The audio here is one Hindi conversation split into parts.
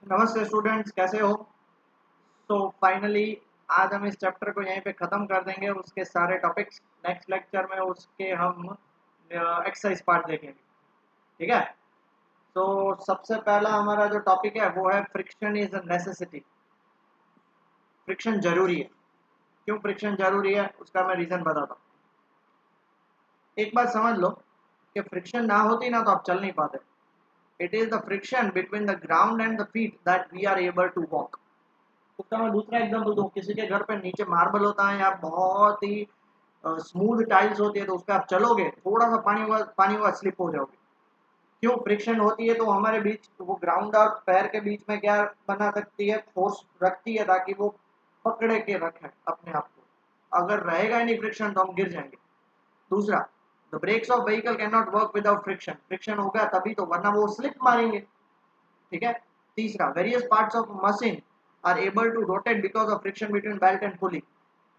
नमस्ते स्टूडेंट्स, कैसे हो? फाइनली आज हम इस चैप्टर को यहीं पे ख़त्म कर देंगे। उसके सारे टॉपिक्स नेक्स्ट लेक्चर में उसके हम एक्सरसाइज पार्ट देखेंगे। ठीक है। तो सबसे पहला हमारा जो टॉपिक है वो है friction is a necessity. Friction जरूरी है। क्यों फ्रिक्शन जरूरी है उसका मैं रीज़न बताता हूँ। एक बात समझ लो कि फ्रिक्शन ना होती ना तो आप चल नहीं पाते। It is the friction between the ground and the feet that we are able to walk. उसका मैं दूसरा एग्जांपल दूं, किसी के घर पे नीचे मार्बल होता है या बहुत ही स्मूथ टाइल्स होती है, तो उस पर आप चलोगे थोड़ा सा पानी हुआ स्लिप हो जाओगे। क्यों? फ्रिक्शन होती है तो हमारे बीच वो ग्राउंड और पैर के बीच में क्या बना सकती है, फोर्स रखती है ताकि वो पकड़े के रखे अपने आप को। अगर रहेगा ही नहीं फ्रिक्शन तो हम गिर जाएंगे। दूसरा, the brakes of vehicle can not work without friction. Friction होगा तभी तो, वरना वो स्लिप मारेंगे। ठीक है। तीसरा, various parts of machine are able to rotate because of friction between belt and pulley.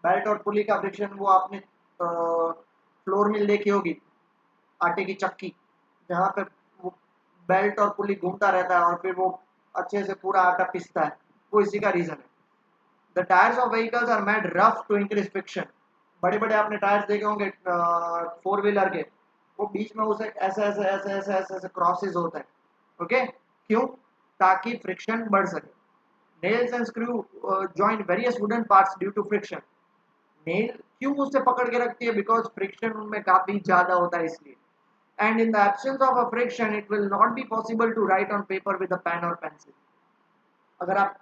Belt और पुली का फ्रिक्शन, वो आपने फ्लोर मिल देखी होगी, आटे की चक्की, जहाँ पे वो बेल्ट और पुली घूमता रहता है और फिर वो अच्छे से पूरा आटा पिसता है। वो इसी का रीजन है। The tyres of vehicles are made rough to increase friction. बड़े बड़े आपने टायर्स देखे होंगे फोर व्हीलर के, वो बीच में उसे ऐसे ऐसे ऐसे ऐसे ऐसे ऐसे क्रॉसेस होते हैं। ओके। क्यों? ताकि फ्रिक्शन बढ़ सके। Nails and screw join various wooden parts due to friction. Nail क्यों उससे पकड़ के रखती है? बिकॉज फ्रिक्शन उनमें काफी ज्यादा होता है इसलिए। And in the absence of a friction it will not be possible to write on paper with a pen और पेंसिल। अगर आप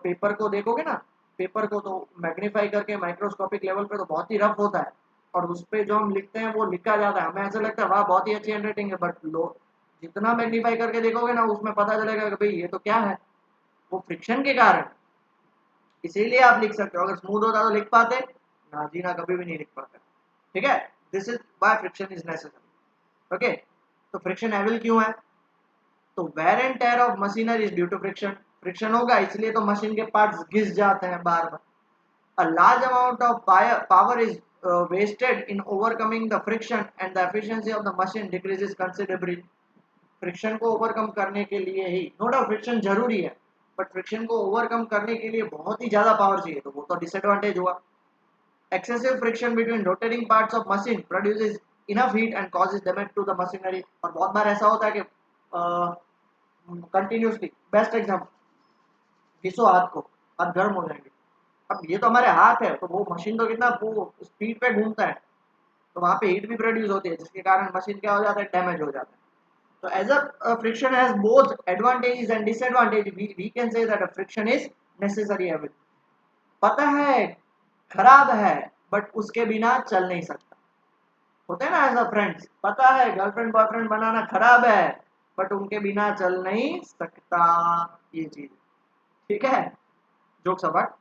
पेपर को देखोगे ना, पेपर को तो मैग्नीफाई करके माइक्रोस्कोपिक लेवल पे तो बहुत ही रफ होता है, और उस पर जो हम लिखते हैं वो लिखा जाता है, हमें ऐसा लगता है वाह बहुत ही अच्छी हैंडराइटिंग है, बट लो जितना मैग्नीफाई करके देखोगे ना उसमें पता चलेगा कि भाई ये तो क्या है। वो फ्रिक्शन के कारण। इसीलिए आप लिख सकते हो। अगर स्मूथ होता तो लिख पाते ना जी ना, कभी भी नहीं लिख पाते। ठीक है। This is why friction is necessary. Okay. तो फ्रिक्शन एविल क्यों है? तो wear and tear of machinery is due to friction. Friction होगा इसलिए तो मशीन के पार्ट्स घिस जाते हैं बार बार। A large amount of power is wasted in overcoming the friction and the efficiency of the machine decreases considerably. Friction को ओवरकम करने के लिए ही, नो डाउट फ्रिक्शन जरूरी है, बट फ्रिक्शन को ओवरकम करने के लिए बहुत ही ज्यादा पावर चाहिए, तो वो तो डिसएडवांटेज हुआ। Excessive friction between rotating parts of machine produces enough heat and causes damage to the machinery. और बहुत बार ऐसा होता है कि कंटिन्यूसली, बेस्ट एग्जाम्पल, घिसो हाथ को, हाथ गर्म हो जाएंगे। अब ये तो हमारे हाथ है, तो वो मशीन तो कितना वो स्पीड पे घूमता है, तो वहां पे हीट भी प्रोड्यूस होती है, जिसके कारण मशीन क्या हो जाता है, डैमेज हो जाता है। So as a friction has both advantages and disadvantages, we can say that a friction is necessary evil. पता है खराब है, बट उसके बिना चल नहीं सकता। होते हैं ना ऐसा फ्रेंड्स, पता है गर्लफ्रेंड बॉयफ्रेंड बनाना खराब है, बट उनके बिना चल नहीं सकता ये चीज। ठीक है। Jokes apart.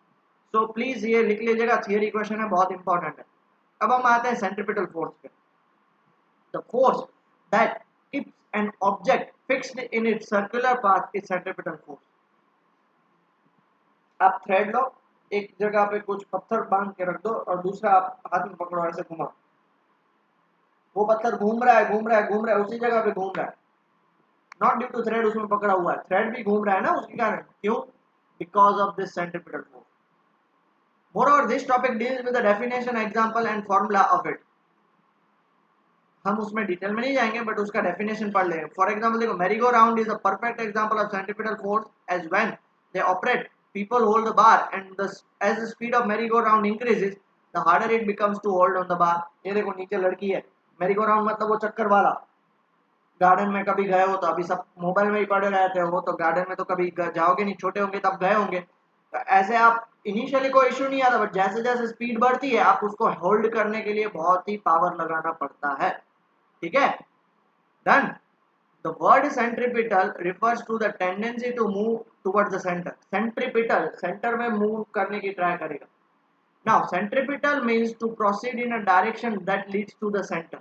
सो प्लीज ये लिख लीजिएगा, थियरी क्वेश्चन है, बहुत इंपॉर्टेंट है। अब हम आते हैं सेंट्रीपिटल फोर्स पे। The force that keeps an object fixed in its circular path is centripetal force. आप थ्रेड लो, एक जगह पे कुछ पत्थर बांध के रख दो और दूसरा आप हाथ में पकड़ो, ऐसे घुमा, वो पत्थर घूम रहा है घूम रहा है घूम रहा है, उसी जगह पे घूम रहा है। नॉट ड्यू टू थ्रेड उसमें पकड़ा हुआ है, थ्रेड भी घूम रहा है ना उसके कारण। क्यों? Because of this centripetal force. Moreover, this topic deals with the definition, example and formula of it. हम उसमें डिटेल में नहीं जाएंगे, बट उसका डेफिनेशन पढ़ लेंगे। फॉर एग्जाम्पल देखो, merry go round is a perfect example of centripetal force as when they operate people hold the bar and as the speed of merry go round increases the harder it becomes to hold on the bar. ये देखो नीचे लड़की है, मेरीगो राउंड मतलब वो चक्कर वाला। गार्डन में कभी गए हो तो, अभी सब मोबाइल में ही पड़े रहते हो, तो गार्डन में तो कभी जाओगे नहीं, छोटे होंगे तब गए होंगे। तो ऐसे आप इनिशियली कोई इशू नहीं आता, बट जैसे जैसे स्पीड बढ़ती है आप उसको होल्ड करने के लिए बहुत ही पावर लगाना पड़ता है। ठीक है। Done. The word centripetal refers to the tendency to move towards the centre. Centripetal centre में मूव करने की ट्राई करेगा। Now centripetal means to proceed in a direction that leads to the centre.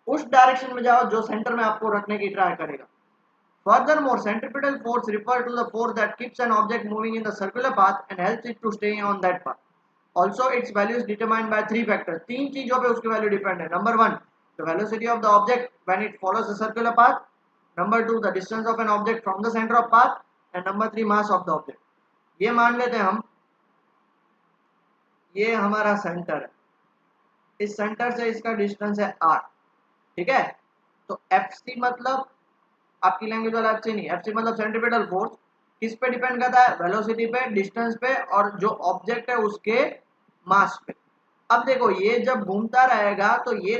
उस डायरेक्शन में जाओ जो सेंटर में आपको रखने की ट्राई करेगा। Furthermore, centripetal force refer to the force that keeps an object moving in the circular path and helps it to stay on that path. Also, its value is determined by three factors. तीन चीजों पे उसकी वैल्यू डिपेंड है। Number one, the velocity of the object when it follows the circular path. Number 2 the distance of an object from the centre of path, and number 3 mass of the object. ये मान लेते हैं हम, ये हमारा सेंटर है, इस सेंटर से इसका डिस्टेंस है r, ठीक है। तो एफ मतलब आपकी लैंग्वेज वाला एफ नहीं, एफ मतलब सेंट्रीपिटल फोर्स, किस पे डिपेंड करता है, वेलोसिटी पे, डिस्टेंस पे, और जो ऑब्जेक्ट है उसके मास पे। अब देखो ये जब घूमता रहेगा तो ये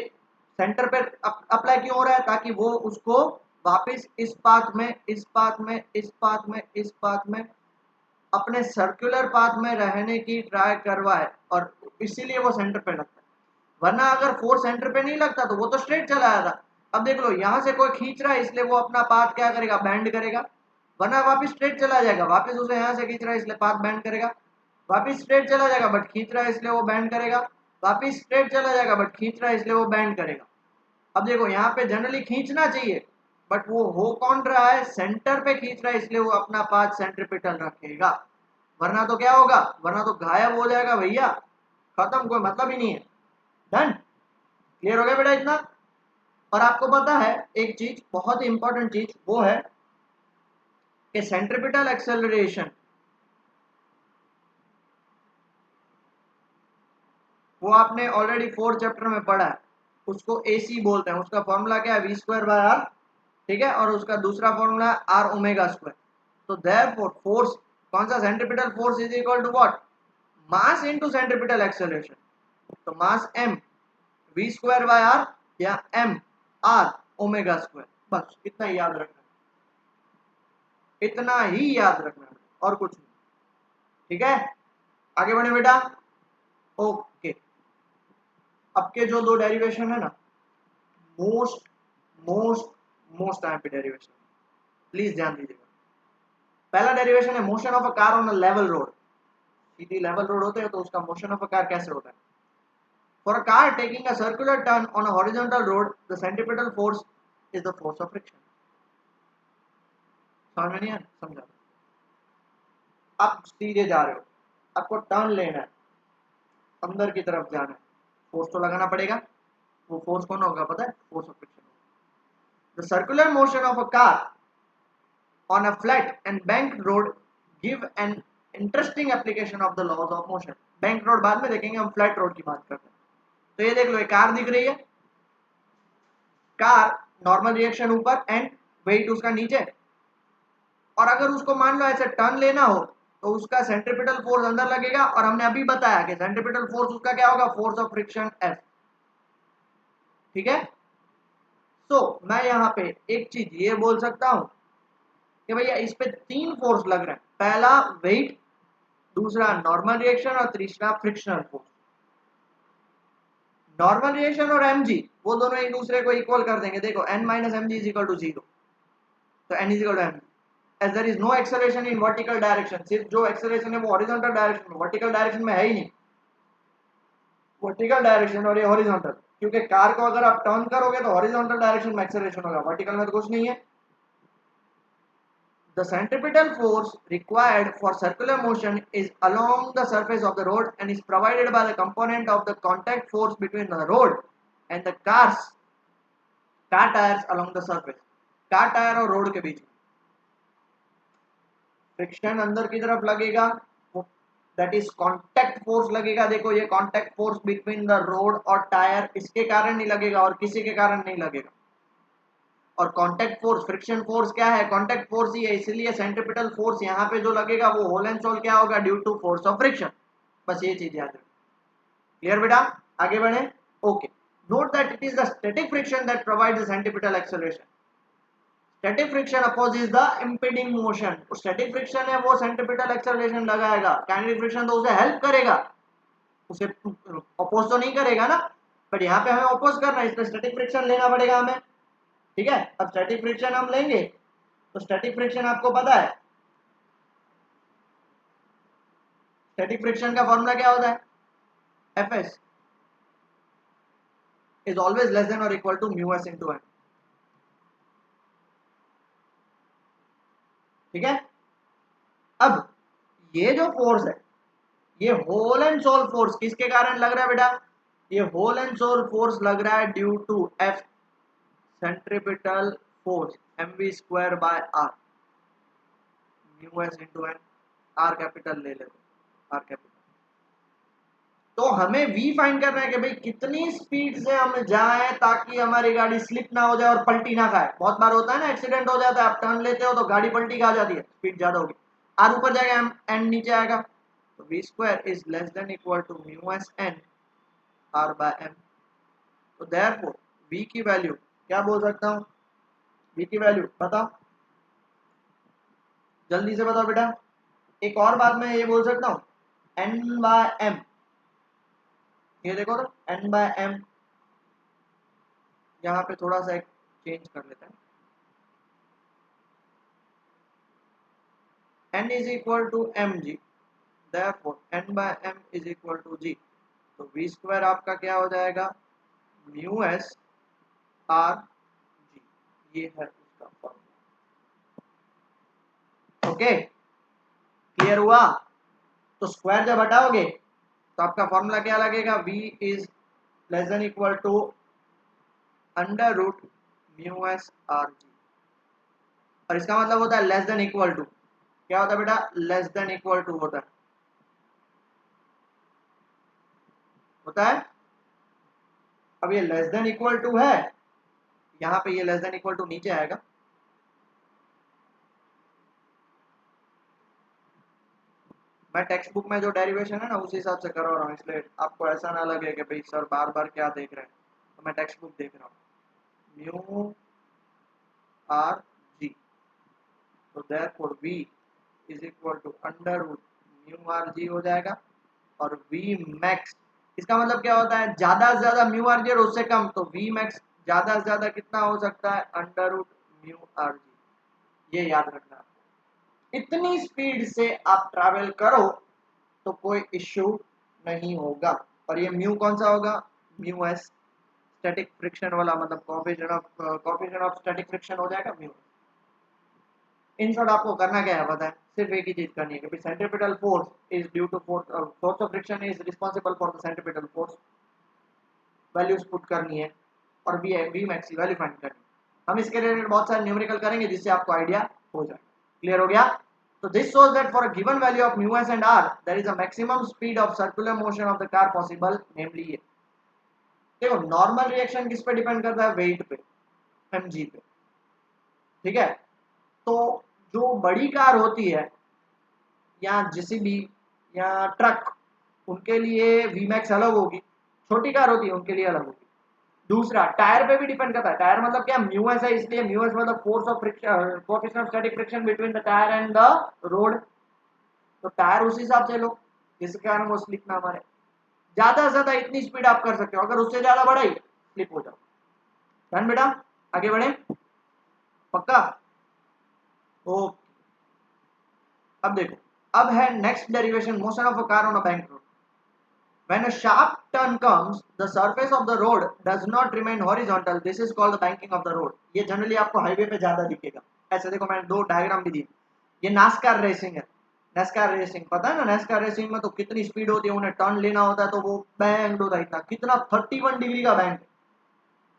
सेंटर पे अप्लाई क्यों हो रहा है, ताकि वो उसको वापस इस पाथ में, इस पाथ में, इस पाथ में, इस पाथ में, अपने सर्कुलर पाथ में रहने की ट्राई करवाए, और इसीलिए वो सेंटर पे लगता है। वरना अगर फोर्स सेंटर पे नहीं लगता तो वो तो स्ट्रेट चला जाता। अब देख लो यहाँ से कोई खींच रहा है इसलिए वो अपना पाथ क्या करेगा, बैंड करेगा, वरना वापस स्ट्रेट चला जाएगा। वापस उसे यहाँ से खींच रहा है इसलिए पाथ बैंड करेगा, वापस स्ट्रेट चला जाएगा बट खींच रहा है इसलिए वो बैंड करेगा, वापस स्ट्रेट चला जाएगा बट खींच रहा है इसलिए वो बैंड करेगा। अब देखो यहाँ पे जनरली खींचना चाहिए, बट वो हो कौन रहा है, सेंटर पे खींच रहा है, इसलिए वो अपना पाथ सेंट्रीपिटल रखेगा। वरना तो क्या होगा, वरना तो गायब हो जाएगा भैया, खत्म, कोई मतलब ही नहीं है। डन, क्लियर हो गया बेटा इतना। और आपको पता है एक चीज, बहुत ही इंपॉर्टेंट चीज, वो है कि सेंट्रीपिटल एक्सेलरेशन, वो आपने ऑलरेडी 4 चैप्टर में पढ़ा है, उसको एसी बोलते हैं। उसका फॉर्मूला क्या है, वी स्क्वायर बाय आर, ठीक है, और उसका दूसरा फॉर्मूला है आर ओमेगा स्क्वायर। तो देयरफॉर फोर्स, कौन सा, centripetal force is equal to what, mass into centripetal acceleration. तो mass m v square by r, या m आर ओमेगा स्क्वायर, बस इतना ही याद रखना, इतना ही याद रखना और कुछ नहीं, ठीक है। आगे बढ़े बेटा, ओके। अब के जो दो डेरिवेशन है ना, मोस्ट मोस्ट मोस्ट टाइम पे डेरिवेशन, प्लीज ध्यान दीजिएगा। पहला डेरिवेशन है motion of a car on a level road. Sidhi level road होते हैं तो उसका मोशन ऑफ अ कार कैसे होता है। For a car taking a circular turn on a horizontal road, the centripetal force is the force of friction. समझ में नहीं है, समझा। आप सीधे जा रहे हो, आपको टर्न लेना है, अंदर की तरफ जाना है, फोर्स तो लगाना पड़ेगा। वो फोर्स कौन होगा पता है, force of friction. The circular motion of a car on a flat and banked road give an interesting application of the laws of motion। Bank road बाद में देखेंगे, हम फ्लैट रोड की बात करते हैं। तो ये देख लो, एक कार दिख रही है, कार नॉर्मल रिएक्शन ऊपर एंड वेट उसका नीचे, और अगर उसको मान लो ऐसे टर्न लेना हो तो उसका सेंट्रीपिटल फोर्स अंदर लगेगा, और हमने अभी बताया कि सेंट्रीपिटल फोर्स उसका क्या होगा, फोर्स ऑफ फ्रिक्शन F, ठीक है। तो मैं यहाँ पे एक चीज ये बोल सकता हूं कि भैया इस पे 3 फोर्स लग रहे हैं, पहला वेट, दूसरा नॉर्मल रिएक्शन, और तीसरा फ्रिक्शनल फोर्स। नॉर्मल रिएक्शन और mg वो दोनों एक दूसरे को इक्वल कर देंगे। देखो n minus m g is equal to 0, तो n is equal to mg, as there is no acceleration in vertical direction. सिर्फ जो एक्सेलरेशन है वो हॉरिजॉन्टल डायरेक्शन में, वर्टिकल डायरेक्शन में है ही नहीं। वर्टिकल डायरेक्शन और ये हॉरिजॉन्टल, क्योंकि कार को अगर आप टर्न करोगे तो हॉरिजॉन्टल डायरेक्शन में एक्सेलरेशन होगा, वर्टिकल में तो कुछ नहीं है। The centripetal force required for circular motion is along the surface of the road and is provided by the component of the contact force between the road and the car tires along the surface। Car tyre और रोड के बीच में फ्रिक्शन अंदर की तरफ लगेगा, दैट इज कांटेक्ट फोर्स लगेगा। देखो ये contact force between the road और टायर, इसके कारण नहीं लगेगा और किसी के कारण नहीं लगेगा। और कांटेक्ट फोर्स, फ्रिक्शन फोर्स क्या है, कांटेक्ट फोर्स ही है, इसलिए सेंट्रीपिटल फोर्स यहाँ पे जो लगेगा वो होल एंड सोल क्या होगा, due to force of friction. बस ये चीज याद रखो। क्लियर बेटा, आगे बढ़े, okay. Note that it is the static friction that provides the centripetal acceleration. Static friction opposes the impeding motion. Static friction है वो सेंट्रीपिटल एक्सेलरेशन लगाएगा, काइनेटिक फ्रिक्शन तो उसे हेल्प करेगा, उसे अपोज तो नहीं करेगा ना, बट यहाँ पे हमें अपोज करना है, इसलिए स्टैटिक फ्रिक्शन लेना पड़ेगा हमें, ठीक है। अब स्टैटिक फ्रिक्शन हम लेंगे तो स्टैटिक फ्रिक्शन आपको पता है, स्टैटिक फ्रिक्शन का फॉर्मूला क्या होता है, Fs is always less than और equal to mu S into M, ठीक है। अब ये जो फोर्स है, ये होल एंड सोल फोर्स किसके कारण लग रहा है बेटा, ये होल एंड सोल फोर्स लग रहा है due to F centripetal force mv square by r, mu s into n, r capital ले लेते, आर कैपिटल। तो हमें v फाइंड करना है कि भाई कितनी स्पीड से हम जाएं ताकि हमारी गाड़ी स्लिप ना हो जाए और पलटी ना खाए। बहुत बार होता है ना, एक्सीडेंट हो जाता है, आप टर्न लेते हो तो गाड़ी पलटी खा जाती है, स्पीड ज्यादा होगी, आर ऊपर जाएगा, एन नीचे आएगा। तो v square is less than equal to mu S n r by m. तो देयरफॉर v की वैल्यू क्या बोल सकता हूँ, v की वैल्यू बताओ, जल्दी से बताओ बेटा। एक और बात मैं ये बोल सकता हूँ, n बाय m, ये देखो तो n बाय m, यहाँ पे थोड़ा सा एक चेंज कर लेते हैं, n is equal to mg, therefore n by m is equal to g। तो v स्क्वायर आपका क्या हो जाएगा, म्यू एस आर जी, ये है उसका फॉर्मूला। ओके, क्लियर हुआ। तो स्क्वायर जब हटाओगे तो आपका फॉर्मूला क्या लगेगा, v is less than equal to under root mu s r g. और इसका मतलब होता है लेस देन इक्वल टू, क्या होता है बेटा, लेस देन इक्वल टू होता है। अब ये लेस देन इक्वल टू है, यहाँ पे ये लेस देन इक्वल टू नीचे आएगा, मैं टेक्स्ट बुक में जो डेरिवेशन है ना उस हिसाब से करवा रहा हूँ, इसलिए आपको ऐसा ना लगे कि भाई सर बार बार क्या देख रहे हैं। तो मैं टेक्स्ट बुक देख रहा हूँ, म्यू आर जी, तो therefore v is equal to under root mu r g हो जाएगा। और वी मैक्स, इसका मतलब क्या होता है, ज्यादा से ज्यादा म्यू आर जी और उससे कम, तो वी मैक्स ज्यादा से ज्यादा कितना हो सकता है, under root mu r g. ये याद रखना, इतनी स्पीड से आप ट्रैवल करो तो कोई इश्यू नहीं होगा। और ये म्यू कौन सा होगा, म्यू एस, स्टैटिक फ्रिक्शन वाला, मतलब कोएफिशिएंट ऑफ स्टैटिक फ्रिक्शन हो जाएगा म्यू। इन शॉर्ट आपको करना क्या है पता है, सिर्फ एक ही चीज करनी है कि centripetal force is due to force of friction is responsible for the centripetal force, values put करनी है और वी मैक्स की वैल्यू फाइंड करनी है। हम इसके रिलेटेड बहुत सारे न्यूमेरिकल करेंगे जिससे आपको आइडिया हो जाए। क्लियर हो गया। So this shows that for a given value of mu s and r, there is a maximum speed of circular motion of the car possible, namely ये। देखो नॉर्मल रिएक्शन किस पे डिपेंड करता है, वेट पे, mg पे, ठीक है। तो जो बड़ी कार होती है या जेसीबी या ट्रक, उनके लिए वीमैक्स अलग होगी, छोटी कार होती है उनके लिए अलग होगी। दूसरा टायर पे भी डिपेंड करता है, टायर मतलब क्या, म्यू एस है, इसलिए म्यू एस मतलब force of friction, coefficient of static friction between the tyre and the road. तो टायर उस हिसाब से लो जिसके कारण वो स्लिप ना मारे। ज्यादा से ज्यादा इतनी स्पीड आप कर सकते हो, अगर उससे ज्यादा बढ़ाई स्लिप हो जाओ। डन बेटा, आगे बढ़े, पक्का। ओ अब देखो, अब है next derivation, motion of a car on a bank road. When a sharp turn comes, the surface of the road does not remain horizontal. This is called the banking of the road. ये जनरली आपको हाईवे पे ज्यादा दिखेगा। ऐसे देखो मैंने दो डायग्राम भी दी। ये नास्कार रेसिंग है, नेस्कार रेसिंग पता है ना, नेस्कार रेसिंग में तो कितनी स्पीड होती है, उन्हें टर्न लेना होता है तो वो बैंड होता है इतना, कितना 31 डिग्री का बैंड।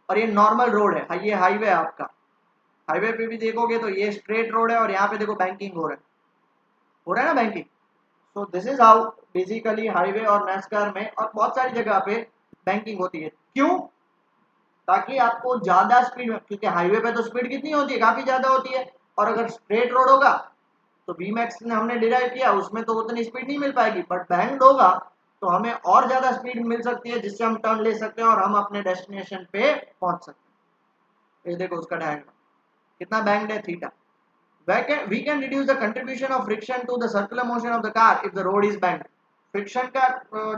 और ये नॉर्मल रोड है, ये हाईवे है आपका। हाईवे पे भी देखोगे तो ये स्ट्रेट रोड है और यहाँ पे देखो बैंकिंग हो रहा है ना banking. So this is how basically highway और नेस्कार में और बहुत सारी जगह पे बैंकिंग होती है। क्यों, ताकि आपको ज्यादा स्पीड, क्योंकि हाईवे पे तो स्पीड कितनी होती है, काफी ज्यादा होती है। और अगर स्ट्रेट रोड होगा तो वी मैक्स ने हमने डिराइव किया, उसमें तो उतनी स्पीड नहीं मिल पाएगी, बट बैंक्ड होगा तो हमें और ज्यादा स्पीड मिल सकती है, जिससे हम टर्न ले सकते हैं और हम अपने डेस्टिनेशन पे पहुंच सकते हैं। ये देखो उसका डायग्राम कितना बैंक्ड है, theta. We can reduce the contribution of friction to the circular motion of the car if the road is bent. Friction का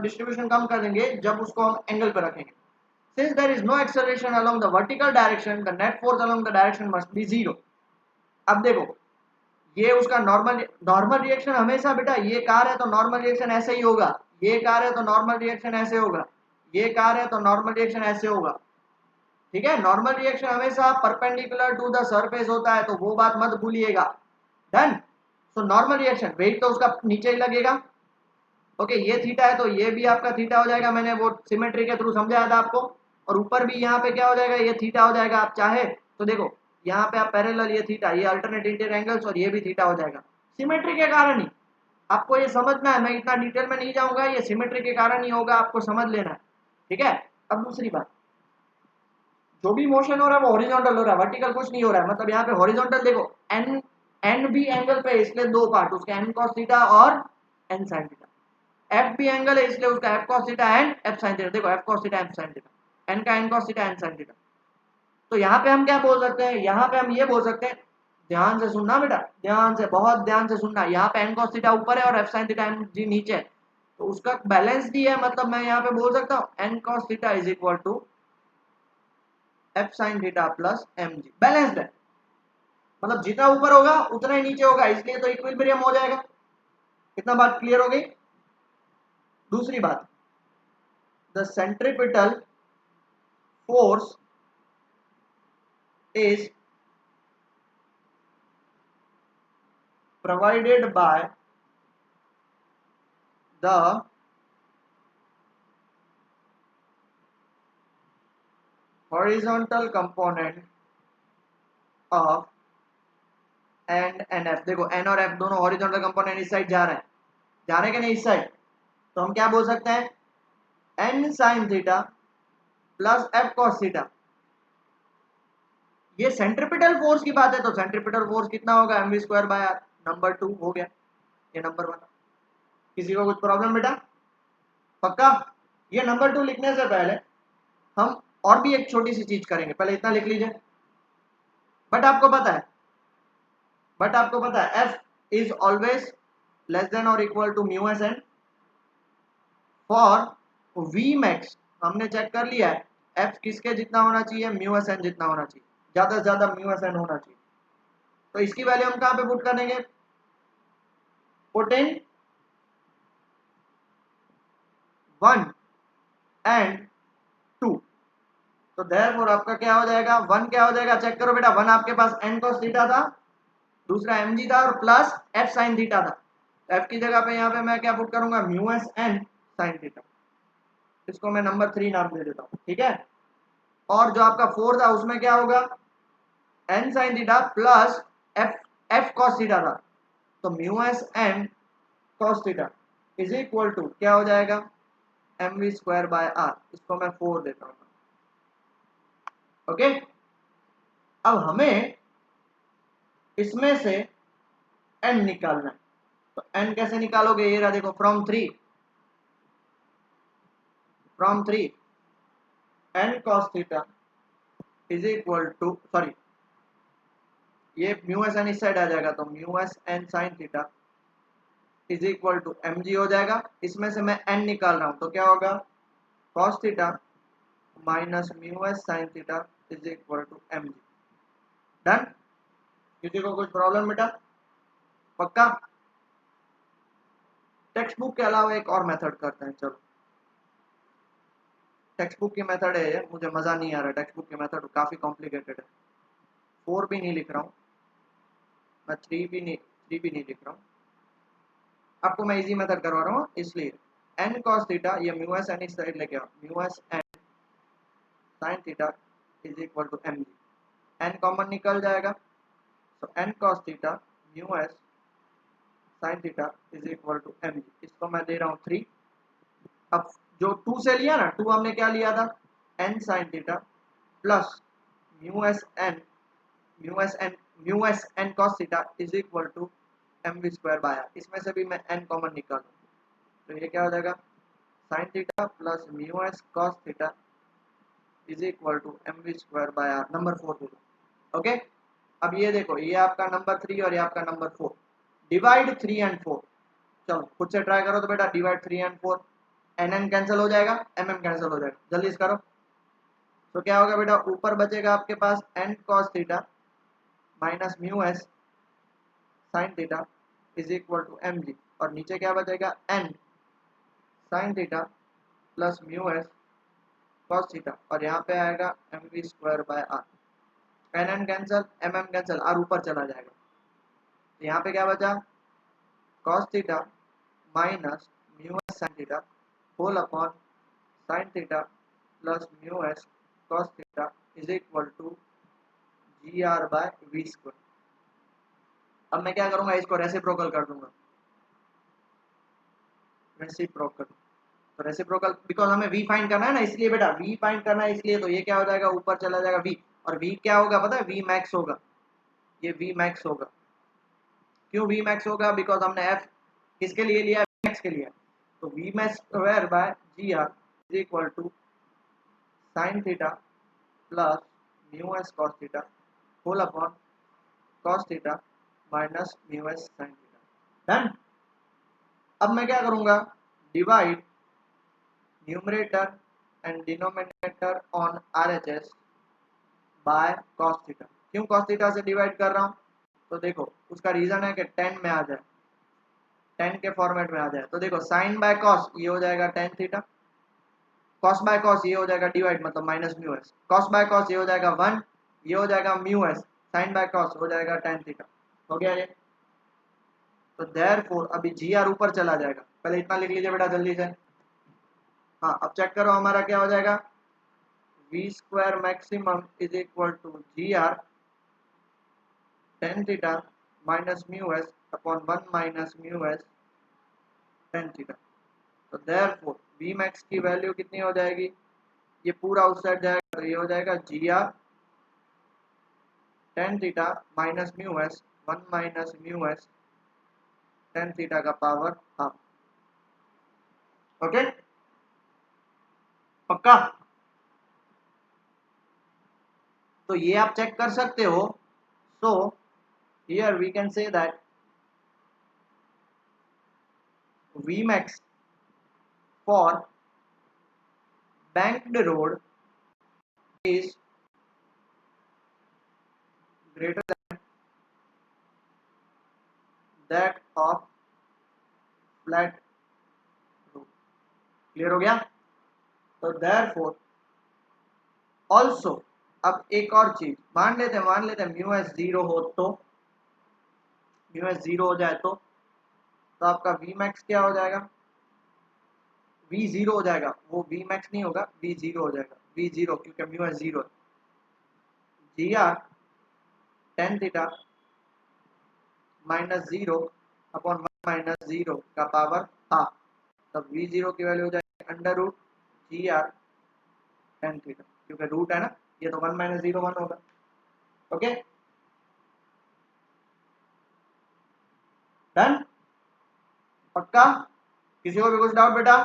डिस्ट्रीब्यूशन कम कर देंगे जब उसको हम एंगल पर रखेंगे। Since there is no acceleration along the vertical direction, the net force along the direction must be zero. अब देखो ये उसका नॉर्मल रिएक्शन हमेशा बेटा, ये कार है तो नॉर्मल रिएक्शन ऐसे ही होगा, ये कार है तो नॉर्मल रिएक्शन ऐसे होगा, ये कार है तो नॉर्मल रिएक्शन ऐसे होगा, ठीक है। नॉर्मल रिएक्शन हमेशा परपेंडिकुलर टू द सरफेस होता है, तो वो बात मत भूलिएगा। Done. So normal reaction weight तो उसका नीचे ही लगेगा। ओके, ये थीटा है तो ये भी आपका थीटा हो जाएगा, मैंने वो सिमेट्री के थ्रू समझाया था आपको। और ऊपर भी यहाँ पे क्या हो जाएगा, ये थीटा हो जाएगा। आप चाहे तो देखो यहाँ पे आप पैरेलल, ये थीटा, ये अल्टरनेट इंटीरियर एंगल्स और ये भी थीटा हो जाएगा सिमेट्री के कारण ही। आपको ये समझना है, मैं इतना डिटेल में नहीं जाऊंगा, ये सिमेट्री के कारण ही होगा, आपको समझ लेना है, ठीक है। अब दूसरी बात, जो भी मोशन हो रहा है वो हॉरिजॉन्टल हो रहा है, वर्टिकल कुछ नहीं हो रहा है। मतलब यहाँ पे हॉरिजॉन्टल देखो, एन एन भी एंगल पे है इसलिए दो पार्ट, उसके एन कॉस थीटा और एन साइन थीटा। एफ भी एंगल है इसलिए उसका F cos theta and F sine theta. देखो F cos theta F sine theta, N का N cos theta N sine theta. तो यहाँ पे हम क्या बोल सकते हैं, यहाँ पे हम ये बोल सकते हैं, ध्यान से सुनना बेटा, ध्यान से, बहुत ध्यान से सुनना। यहाँ पे एन कॉस थीटा ऊपर है और f sine theta m g नीचे है, तो उसका बैलेंस डी है। मतलब मैं यहाँ पे बोल सकता हूँ n cos theta is equal to f sine theta plus m g, balanced है। मतलब जितना ऊपर होगा उतना ही नीचे होगा, इसलिए तो इक्विलिब्रियम हो जाएगा। कितना बात क्लियर हो गई। दूसरी बात, the centripetal force is provided by the horizontal component of and n f. देखो एन और एफ दोनों हॉरिजॉन्टल कंपोनेंट इस साइड जा रहे हैं, जा रहे हैं कि नहीं इस साइड, तो हम क्या बोल सकते हैं n sine theta plus f cos theta. ये सेंट्रीपिटल फोर्स की बात है, तो सेंट्रीपिटल फोर्स कितना होगा m we square by r, number 2 हो गया, ये नंबर 1। किसी को कुछ प्रॉब्लम बेटा, पक्का। ये नंबर 2 लिखने से पहले हम और भी एक छोटी सी चीज करेंगे, पहले इतना लिख लीजिए। बट आपको पता है, F is always less than और equal to mu S N for V max. हमने चेक कर लिया है एफ किसके जितना होना चाहिए, म्यू एस एन जितना होना चाहिए, ज्यादा से ज्यादा म्यू एस एन होना चाहिए। तो इसकी वैल्यू हम कहां पे पुट करेंगे, पुट इन 1 एंड 2। तो देयरफॉर आपका क्या हो जाएगा, 1 क्या हो जाएगा, चेक करो बेटा, 1 आपके पास एन कॉस थीटा था, दूसरा एम जी था और प्लस एफ साइन थीटा था। एफ की जगह पे यहाँ पे मैं क्या पुट करूंगा, mu S n sine theta, इसको मैं नंबर 3 नाम दे देता हूँ, ठीक है। और जो आपका 4 था उसमें क्या होगा, n sine theta plus f f cos theta था, तो mu S n cos theta is equal to क्या हो जाएगा, m we square by r. इसको मैं 4 देता हूँ, ओके। अब हमें इसमें से एन निकालना है, तो एन कैसे निकालोगे, ये रहा देखो, from three n cos theta is equal to, sorry ये म्यू एस एन इस साइड आ जाएगा, तो mu S n sine theta is equal to M g हो जाएगा। इसमें से मैं एन निकाल रहा हूं, तो क्या होगा, cos theta minus mu S sine theta is equal to M g. Done. किसी को कुछ प्रॉब्लम बेटा, पक्का। टेक्स्ट बुक के अलावा एक और मेथड करते हैं, चलो। टेक्स्ट बुक की मेथड है ये, मुझे मजा नहीं आ रहा है, टेक्स्ट बुक की मेथड काफी कॉम्प्लिकेटेड है। 4 भी नहीं लिख रहा हूँ मैं, 3 भी नहीं लिख रहा हूँ, आपको मैं इजी मेथड करवा रहा हूँ, इसलिए एन कॉस थीटा, ये म्यू एस एन इस साइड लेके आओ, mu S n sine theta is equal to M g. N common निकल जाएगा, तो n cos theta mu S sine theta is equal to M g. इसको मैं दे रहा हूँ 3। अब जो 2 से लिया ना, 2 हमने क्या लिया था, n sine theta plus mu S n mu S n cos theta is equal to m we square by r. इसमें से भी मैं एन कॉमन निकाल दूँ, तो ये क्या हो जाएगा, sine theta plus mu S cos theta is equal to m we square by r, number 4 दे दो, ओके। अब ये देखो, ये आपका नंबर 3 और ये आपका नंबर 4, डिवाइड 3 एंड 4। चलो खुद से ट्राई करो तो बेटा, divide 3 and 4, n N cancel हो जाएगा, एम एम कैंसिल हो जाएगा, जल्दी से करो। तो क्या होगा बेटा, ऊपर बचेगा आपके पास N cos theta minus mu S sine theta is equal to M G, और नीचे क्या बचेगा, N sine theta plus mu S cos theta, और यहाँ पे आएगा M we square by R. N N cancel, M M cancel, R ऊपर चला जाएगा, तो यहाँ पे क्या बचा, cos theta minus mu S sine theta whole upon sine theta plus mu S cos theta is equal to g r by v square. अब मैं क्या करूंगा, इसको रेसिप्रोकल कर दूंगा, रेसिप्रोकल। तो रेसिप्रोकल बिकॉज हमें v फाइंड करना है ना, इसलिए बेटा v फाइंड करना है, इसलिए तो ये क्या हो जाएगा, ऊपर चला जाएगा v, और v क्या होगा पता है, v मैक्स होगा, ये v मैक्स होगा। क्यों v मैक्स होगा, बिकॉज हमने f किसके लिए लिया, v मैक्स के लिए। तो v max square by g r is equal to sine theta plus mu S cos theta whole upon cos theta minus mu S sine theta. Done. अब मैं क्या करूंगा, divide numerator and denominator on RHS by cos theta. क्यों कॉस थीटा से डिवाइड कर रहा हूँ, तो देखो उसका रीजन है कि 10 में आ जाए, 10 के फॉर्मेट में आ जाए। तो देखो साइन बाय कॉस ये हो जाएगा tan theta, cos by cos ये हो जाएगा डिवाइड मतलब minus mu S, cos by cos ये हो जाएगा 1, ये हो जाएगा mu S, sine by cos हो जाएगा टेन थीटा। हो गया ये। तो देयरफॉर अभी जी आर ऊपर चला जाएगा, पहले इतना लिख लीजिए बेटा जल्दी से। हाँ अब चेक करो हमारा क्या हो जाएगा, v square maximum is equal to g are tan theta minus mu s upon 1 minus mu S tan theta. तो देयरफॉर वी मैक्स की वैल्यू कितनी हो जाएगी, ये पूरा उस साइड जाएगा, तो ये हो जाएगा G are tan theta minus mu S 1 minus mu S tan theta का पावर हाफ। ओके पक्का। तो ये आप चेक कर सकते हो। So here we can say that V max for banked road is greater than that of flat road। Clear हो गया। तो therefore also, अब एक और चीज मान लेते हैं म्यू एस जीरो हो, तो म्यू एस जीरो हो जाए तो आपका वी मैक्स क्या हो जाएगा, वी जीरो हो जाएगा, वो वी मैक्स नहीं होगा, वी जीरो हो जाएगा, वी जीरो क्योंकि म्यू एस जीरो है। G are tan theta minus zero upon one minus zero का पावर हाफ। तब वी जीरो की वैल्यू हो जाएगी under root ji are tan theta, क्योंकि रूट है ना, ये तो वन माइनस जीरो वन होगा। ओके डन पक्का। किसी को भी कुछ डाउट बेटा।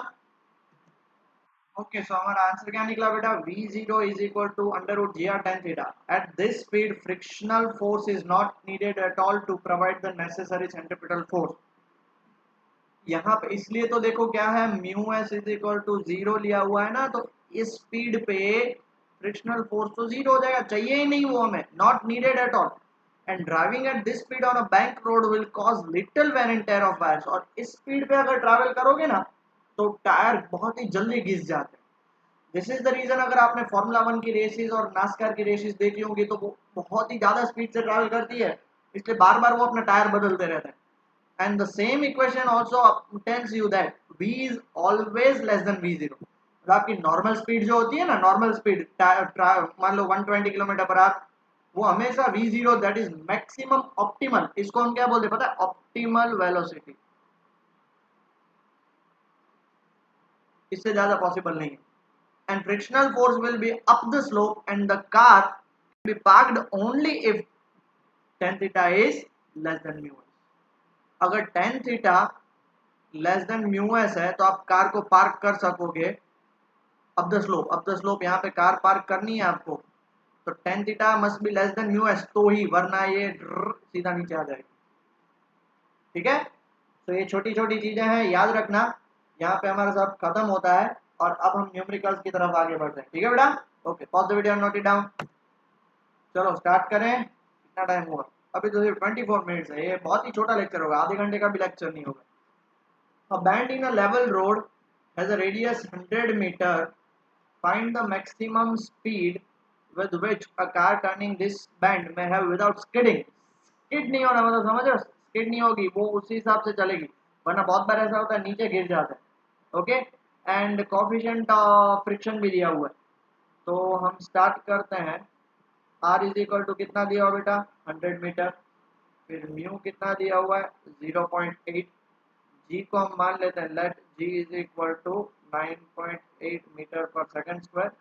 ओके सो हमारा आंसर क्या निकला बेटा, v zero is equal to under root ji are tan theta. At this speed frictional force is not needed at all to provide the necessary centripetal force. यहाँ पे इसलिए तो देखो क्या है, mu s is equal to zero लिया हुआ है ना, तो इस स्पीड पे फ्रिक्शनल फोर्स तो जीरो हो जाएगा, चाहिए ही नहीं वो हमें, not needed at all. And driving at this speed on a bank road will cause little wear and tear of wires. और इस स्पीड पे अगर ट्रैवल करोगे ना तो टायर बहुत ही जल्दी घिस जाते हैं। दिस इज द रीजन, अगर आपने फार्मूला वन की रेसेस और नास्कार की रेसेस देखी होंगी तो वो बहुत ही ज्यादा स्पीड से ट्रैवल करती है, इसलिए बार बार वो अपना टायर बदलते रहते हैं। and the same equation also tells you that v is always less than v0। तो आपकी नॉर्मल स्पीड जो होती है ना, नॉर्मल स्पीड मान लो 120 किलोमीटर पर आवर, वो हमेशा v0 that is maximum optimal, इसको हम क्या बोलते हैं पता है, ऑप्टिमल वेलोसिटी, इससे ज्यादा पॉसिबल नहीं है। And frictional force will be up the slope and the car be parked only if tan theta is less than mu. अगर tan theta less than mu s है तो आप कार को पार्क कर सकोगे अब द स्लोप, अब द स्लोप यहाँ पे कार पार्क करनी है आपको, तो tan theta must be less than mu s तो ही, वरना ये सीधा नीचे आ जाएगी। ठीक है, तो ये छोटी छोटी चीजें हैं, याद रखना। यहाँ पे हमारा सब खत्म होता है और अब हम न्यूमेरिकल्स की तरफ आगे बढ़ते हैं। ठीक है बेटा, okay pause the video, note it down. चलो स्टार्ट करें, कितना टाइम हुआ, अभी तो सिर्फ 24 मिनट्स है, ये बहुत ही छोटा लेक्चर होगा, आधे घंटे का भी लेक्चर नहीं होगा। A band in a level road has a radius 100 meter. Find the maximum speed with which a car turning this band may have without skidding। Skid नहीं होना मतलब समझ रहे हो, स्किड नहीं होगी वो, उसी हिसाब से चलेगी, वरना बहुत बार ऐसा होता है नीचे गिर जाता है। Okay and coefficient of friction भी दिया हुआ है। तो हम स्टार्ट करते हैं आर इज इक्वल टू कितना दिया हुआ बेटा 100 मीटर, फिर म्यू कितना दिया हुआ है 0.8, जी को हम मान लेते हैं let G is equal to 9.8 metre per second square.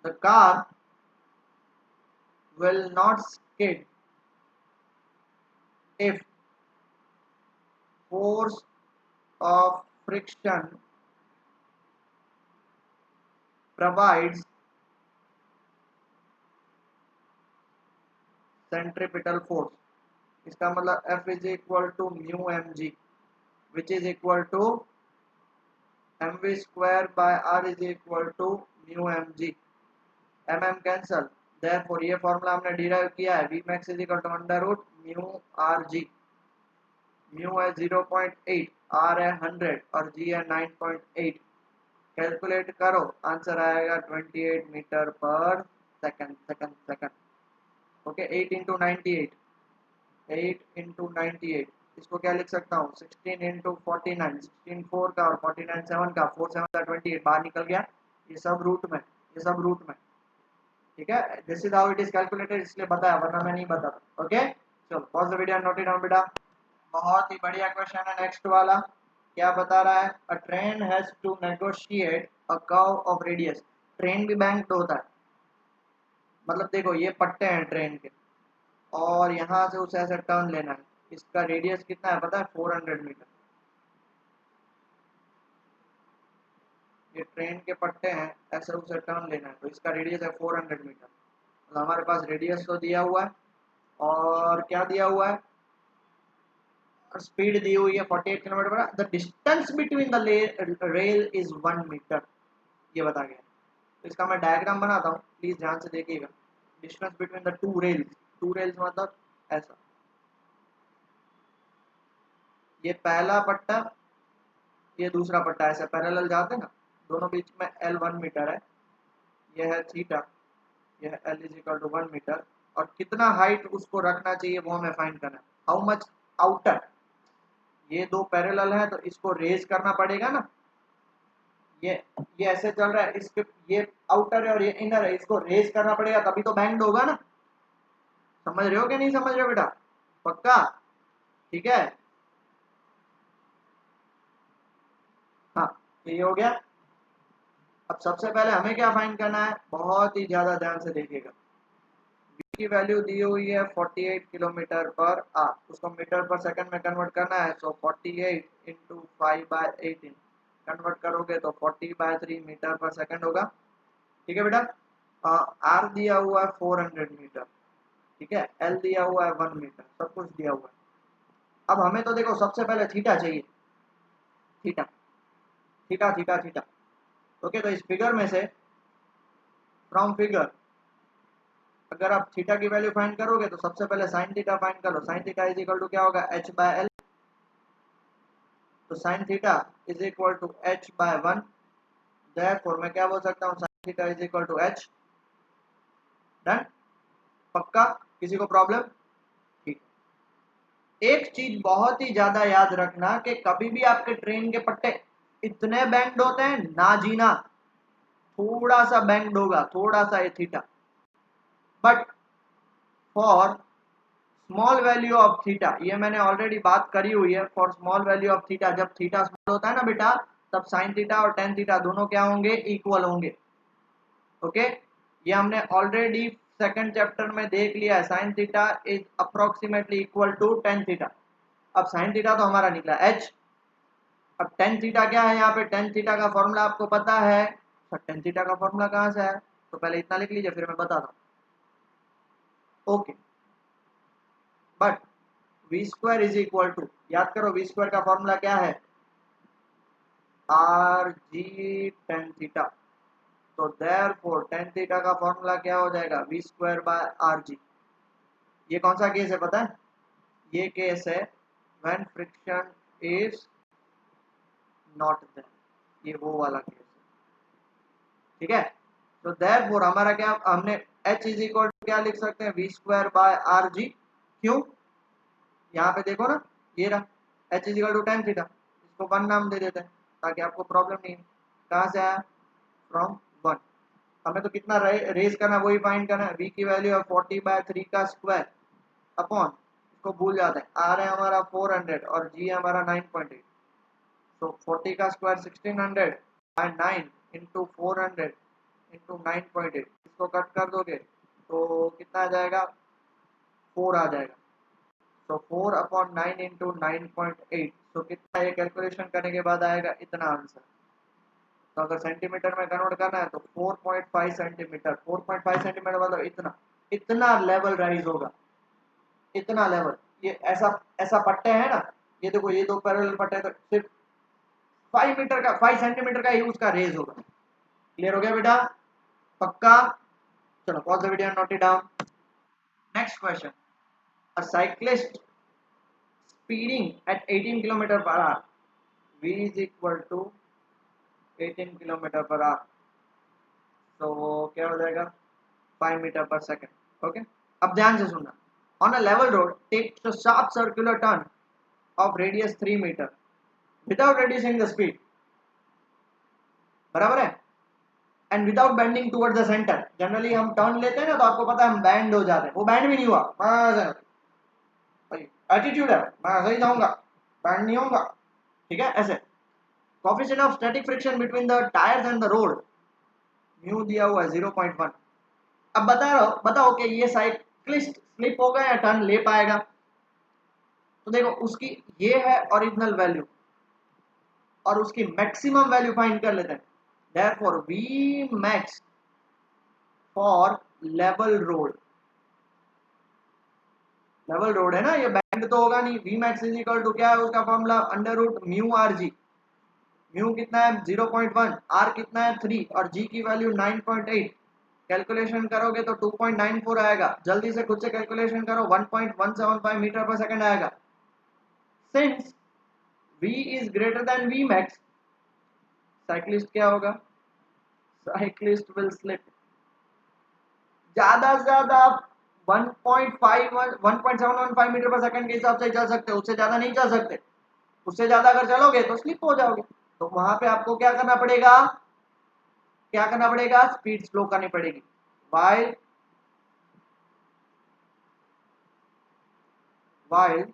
The car will not skid if force of friction provides centripetal force। इसका मतलब F is equal to mu mg which is equal to mv square by r is equal to mu mg, mm cancel, therefore ये फॉर्मूला हमने डिराइव किया है v max is equal to under root mu rg, mu है 0.8, r है 100 और g है 9.8, कैलकुलेट करो आंसर आएगा 28 metre per second. Okay 8 into 98, 8 into 98, इसको क्या लिख सकता हूँ 16 इंटू 49, 16 4 का और 49 7 का, 4 7 का 28 बाहर निकल गया, ये सब रूट में, ये सब रूट में। ठीक है, this is how it is calculated, इसलिए बताया वरना मैं नहीं बताता। ओके चलो pause the video and note it down बेटा। बहुत ही बढ़िया क्वेश्चन है नेक्स्ट वाला। क्या बता रहा है, a train has to negotiate a curve of radius. Train भी बैंक्ड होता है, मतलब देखो ये पट्टे हैं ट्रेन के और यहाँ से उसे ऐसे टर्न लेना है, इसका रेडियस कितना है पता है 400 मीटर। ये ट्रेन के पट्टे हैं, ऐसे उसे टर्न लेना है तो इसका रेडियस है 400 मीटर। तो हमारे पास रेडियस तो दिया हुआ है और क्या दिया हुआ है, स्पीड दी हुई है 48 किलोमीटर पर। The distance between the rail is 1 metre, ये बता गया। तो इसका मैं डायग्राम बनाता हूँ, प्लीज ध्यान से देखिएगा। Distance between the two rails मतलब ऐसा, ये पहला पट्टा, ये दूसरा पट्टा, ऐसे पैरेलल जाते हैं ना, दोनों बीच में L 1 मीटर है, यह है थीटा, यह है L is equal to 1 metre. और कितना हाइट उसको रखना चाहिए वो हमें फाइंड करना है, हाउ मच आउटर। ये दो पैरेलल है तो इसको रेज करना पड़ेगा ना, ये ऐसे चल रहा है, इसके ये आउटर है और ये इनर है, इसको रेज करना पड़ेगा तभी तो बैंड होगा ना। समझ रहे हो कि नहीं समझ रहे हो बेटा, पक्का? ठीक है हाँ, ये हो गया। अब सबसे पहले हमें क्या फाइंड करना है, बहुत ही ज्यादा ध्यान से देखिएगा। v की वैल्यू दी हुई है 48 किलोमीटर पर आवर, उसको मीटर पर सेकंड में कन्वर्ट करना है। सो 48 इंटू 5/18 कन्वर्ट करोगे तो 40/3 मीटर पर सेकंड होगा। ठीक है बेटा, आर दिया हुआ है 400 मीटर, ठीक है, एल दिया हुआ है 1 मीटर, सब कुछ दिया हुआ है। अब हमें तो देखो सबसे पहले थीटा चाहिए, theta theta theta theta. Okay तो इस फिगर में से, फ्रॉम फिगर अगर आप थीटा की वैल्यू फाइंड करोगे तो सबसे पहले साइन थीटा फाइंड कर लो। Sine theta is equal to क्या होगा h/l, तो sine theta is equal to h/1। Therefore मैं क्या बोल सकता हूँ, sine theta is equal to h। Done, पक्का? किसी को प्रॉब्लम? ठीक। एक चीज बहुत ही ज्यादा याद रखना कि कभी भी आपके ट्रेन के पट्टे इतने बैंड होते हैं ना जीना, थोड़ा सा बैंड होगा, थोड़ा सा ये theta, but for small value of theta, ये मैंने ऑलरेडी बात करी हुई है। For small value of theta, जब थीटा स्मॉल होता है ना बेटा, तब साइन थीटा और टेन थीटा दोनों क्या होंगे, इक्वल होंगे। ओके, ये हमने ऑलरेडी सेकंड चैप्टर में देख लिया है। Sine theta is approximately equal to tan theta. अब साइन थीटा तो हमारा निकला h, अब टेन थीटा क्या है, यहाँ पे टेन थीटा का फॉर्मूला आपको पता है। तो टेन थीटा का फॉर्मूला कहाँ से है, तो पहले इतना लिख लीजिए फिर मैं बताता हूँ। Okay, but v square is equal to, याद करो वी स्क्वायर का फॉर्मूला क्या है, आर जी टेन थीटा। तो देयरफॉर टेन थीटा का फॉर्मूला क्या हो जाएगा, v square by r g. ये कौन सा केस है पता है, ये केस है when friction is not there, ये वो वाला केस है। ठीक है, तो देयरफॉर हमारा क्या, हमने h इज इक्वल टू क्या लिख सकते हैं, v square by r g. क्यों, यहाँ पे देखो ना, ये रहा h is equal to tan theta, इसको वन नाम दे देते हैं ताकि आपको प्रॉब्लम नहीं है। कहाँ से आया, फ्रॉम वन। हमें तो कितना रेज करना है वही फाइंड करना है। v की वैल्यू है 40/3 का स्क्वायर अपॉन, इसको भूल जाते हैं, r है हमारा 400 और g है हमारा 9.8। तो 40 का स्क्वायर 1600 बाय 9 इंटू 400 इंटू 9.8, इसको कट कर दोगे तो कितना आ जाएगा, 4 आ जाएगा। तो 4/9 इंटू 9.8, तो कितना, ये कैलकुलेशन करने के बाद आएगा इतना आंसर। तो अगर सेंटीमीटर में कन्वर्ट करना है तो 4.5 सेंटीमीटर, 4.5 सेंटीमीटर मतलब इतना, इतना लेवल राइज होगा, इतना लेवल। ये ऐसा ऐसा पट्टे हैं ना, ये देखो ये दो पैरेलल पट्टे, तो सिर्फ 5 मीटर का, 5 सेंटीमीटर का ही उसका रेज होगा। क्लियर हो गया बेटा, पक्का? चलो pause the video and note it down. Next question, a cyclist speeding at 18 km per hour, v is equal to 18 km per hour, तो क्या हो जाएगा 5 मीटर पर सेकंड। ओके, अब ध्यान से सुनना। On a level road take a sharp circular turn of radius 3 metre without reducing the speed, बराबर है, and without bending toward the centre. Generally हम टर्न लेते हैं ना तो आपको पता है हम बैंड हो जाते हैं, वो बैंड भी नहीं हुआ, भाई एटीट्यूड है, मैं सही जाऊंगा, बैंड नहीं होगा, ठीक है ऐसे। Coefficient of static friction between the tyres and the road, mu दिया हुआ है 0.1। अब बताओ कि ये साइक्लिस्ट स्लिप होगा या टर्न ले पाएगा। तो देखो उसकी ये है ओरिजिनल वैल्यू और उसकी मैक्सिमम वैल्यू फाइंड कर लेते हैं। Therefore v max for level road, level road है ना, ये बैंड तो होगा नहीं। V max is equal to क्या है उसका formula, under root mu r g. Mu कितना है 0.1, आर कितना है 3 और जी की वैल्यू 9.8। कैलकुलेशन करोगे तो 2.94 आएगा, जल्दी से खुद से कैलकुलेशन करो, 1.175 मीटर पर सेकंड आएगा। Since v is greater than v max, cyclist क्या होगा, साइक्लिस्ट विल स्लिप ज्यादा से ज्यादा 1.715 मीटर पर सेकंड के हिसाब से चल सकते हो, उससे ज्यादा नहीं चल सकते। उससे ज्यादा अगर चलोगे तो स्लिप हो जाओगे। तो वहां पे आपको क्या करना पड़ेगा, क्या करना पड़ेगा, स्पीड स्लो करनी पड़ेगी। while while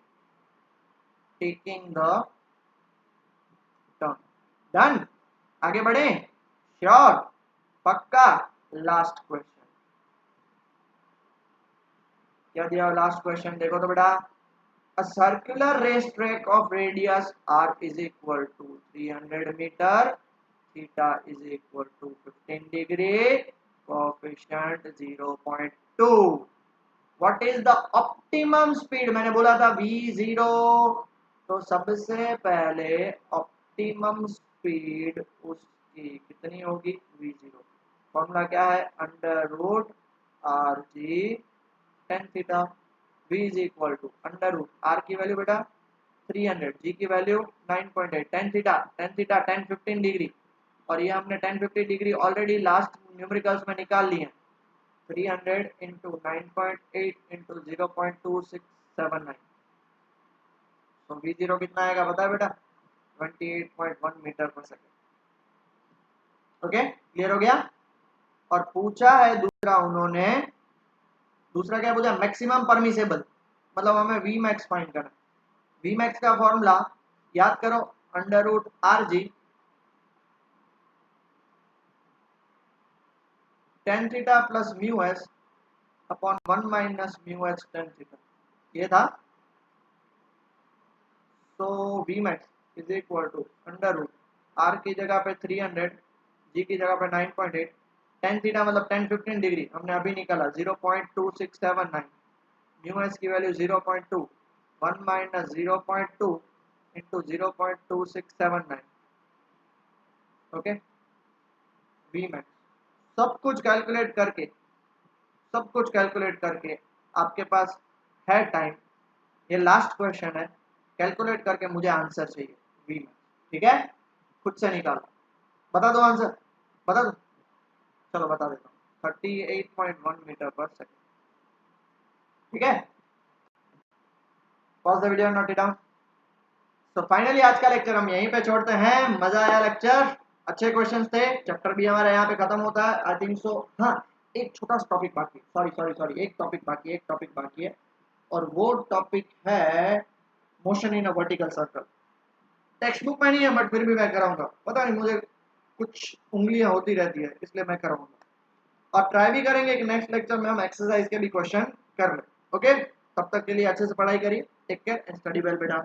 taking the turn, done, आगे बढ़े, श्योर, पक्का। लास्ट क्वेश्चन क्या दिया, लास्ट क्वेश्चन देखो तो बेटा, a circular race track of radius r is equal to 300 meter, theta is equal to 15 degree, coefficient 0.2, what is the optimum speed, मैंने बोला था v0, तो सबसे पहले ऑप्टिमम स्पीड उसकी कितनी होगी v0, फॉर्मूला क्या है, under root r g tan theta, v is equal to under root r की वैल्यू बेटा 300, जी की वैल्यू 9.8, टेन थीटा 10 15 डिग्री, और ये हमने 10 50 डिग्री ऑलरेडी लास्ट न्यूमेरिकल्स में निकाल लिए हैं। 300 इंटू 9.8 इंटू 0.2679, तो v0 कितना आएगा पता है बेटा, 28.1 मीटर पर सेकेंड। ओके, क्लियर हो गया। और पूछा है दूसरा उन्होंने, दूसरा क्या पूछा, मैक्सिमम परमिसेबल, मतलब हमें वी मैक्स फाइंड करना। वी मैक्स का फॉर्मूला याद करो, under root r g tan theta plus mu s upon 1 minus mu h tan theta, ये था। तो v max is equal to under root r की जगह पे 300, जी की जगह पे 9.8, टेन थीटा मतलब 10 15 डिग्री हमने अभी निकाला 0.2679, म्यू एस की value 0.2, 1 minus 0.2 into 0.2679, okay, v max. सब कुछ कैलकुलेट करके, सब कुछ कैलकुलेट करके आपके पास है टाइम, ये लास्ट क्वेश्चन है, कैलकुलेट करके मुझे आंसर चाहिए वी मैक्स, ठीक है, खुद से निकालो, बता दो आंसर, बता दो, चलो बता देता हूँ, 38.1 मीटर पर सेकेंड, ठीक है। Pause the video, note it down. तो फाइनली आज का लेक्चर हम यहीं पे छोड़ते हैं। मजा आया लेक्चर, अच्छे क्वेश्चंस थे, चैप्टर भी हमारा यहाँ पे खत्म होता है आई थिंक सो। हाँ, एक छोटा सा टॉपिक बाकी, सॉरी एक टॉपिक बाकी है, और वो टॉपिक है motion in a vertical circle. Text book में नहीं है बट फिर भी मैं कराऊंगा, पता नहीं मुझे कुछ उंगलियां होती रहती है इसलिए मैं कराऊंगा। और ट्राई भी करेंगे कि नेक्स्ट लेक्चर में हम एक्सरसाइज के भी क्वेश्चन कर लें। ओके, तब तक के लिए अच्छे से पढ़ाई करिए। Take care and study well बेटा।